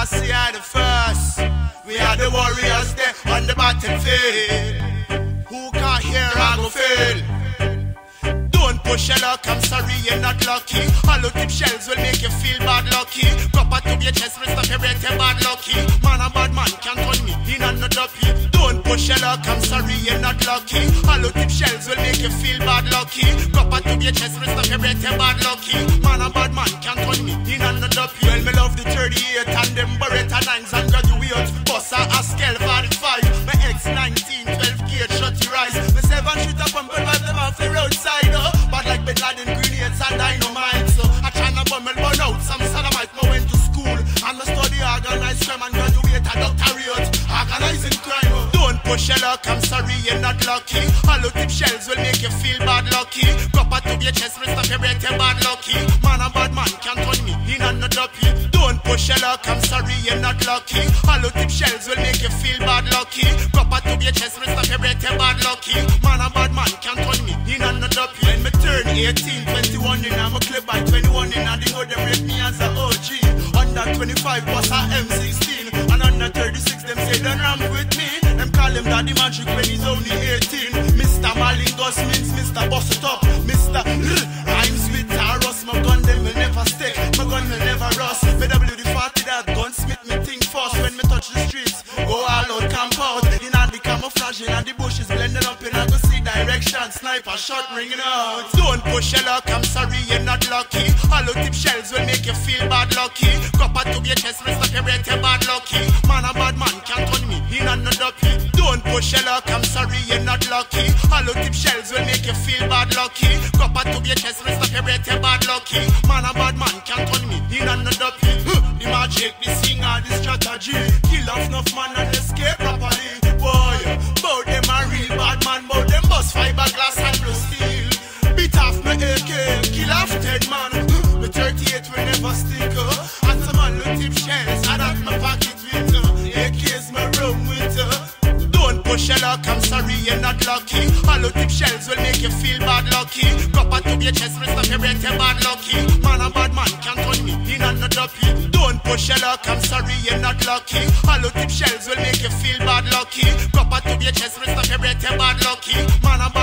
Selassie are the first. We are the warriors there on the battlefield. Who can't hear I go fail? Don't push your luck, I'm sorry you're not lucky. Hollow tip shells will make you feel bad lucky. Copper to your chest, rest of your breath, you're bad lucky. Man a bad man can't turn me in and not duppy. Don't push your luck, I'm sorry you're not lucky. Hollow tip shells will make you feel bad lucky. Copper to your chest, rest of your breath, you're bad lucky. Man a bad man can't turn me in and not duppy. Well, me love the 38 and them Beretta 9s and graduates. Bossa Haskell 45. My X19, 12 gauge shotty rise. My 7 shoot up and burn them off the roadside. But like Bin Laden, grenades and dynamite. So I tryna bumble burn out some sodomite. I went to school and I study organized crime and graduate a doctorate. Organizing crime. Don't push your luck, I'm sorry you're not lucky. Hollow tip shells will make you feel bad lucky. Copper to your chest, rest of your breath, you're bad lucky. Man a bad man can't turn me in and not duppy. Don't push your luck, I'm sorry you're not lucky. Hollow tip shells will make you feel bad lucky. Copper to your chest, rest of your breath, you're bad lucky. Man a bad man can't turn me in and not duppy. When me turn 18, 21 in I'm a club by 21 in and they go them rate me as a OG. Under 25 was a M16 and under 36 them say don't ramp with me. Them call him Daddy Magic when he's only 18. Mr. Malingus means Mr. Boss It Up. Mr. Rhymes with Taros. My gun them will never stick, my gun will never rust. WD-40 that gunsmith me think fast. When me touch the streets, go all out, camp out. In all the camouflage, in all the bushes blending up in I go see direction. Sniper shot ringing out. Don't push your luck, I'm sorry you're not lucky. Hollow tip shells will make you feel bad lucky. Copper to your chest, rest of your breath, you're bad lucky. Man a bad man can't turn me in and not duppy. Don't push your luck, I'm sorry you're not lucky. Hollow tip shells will make you feel bad lucky. Copper to your chest, rest of your breath, you're bad lucky. Man a bad man can't turn me in and not duppy. The magic, the singer, the strategy. Kill off enough man and escape properly. Boy, bout them a real bad man, bout them bust fiberglass and blue steel. Beat off my AK, kill off 10 man. The 38 will never stick up. And some man look tip shells, I that my pocket with AK's my room with Don't push your luck, I'm sorry you're not lucky. Hollow tip shells will make you feel bad lucky. Copper to your chest, rest of your breath, you're bad lucky. Man a bad man can't turn me in and not duppy. Don't push your luck, I'm sorry you're not lucky. Hollow tip shells will make you feel bad lucky. Copper to your chest, rest of your breath, you're bad lucky. Man a bad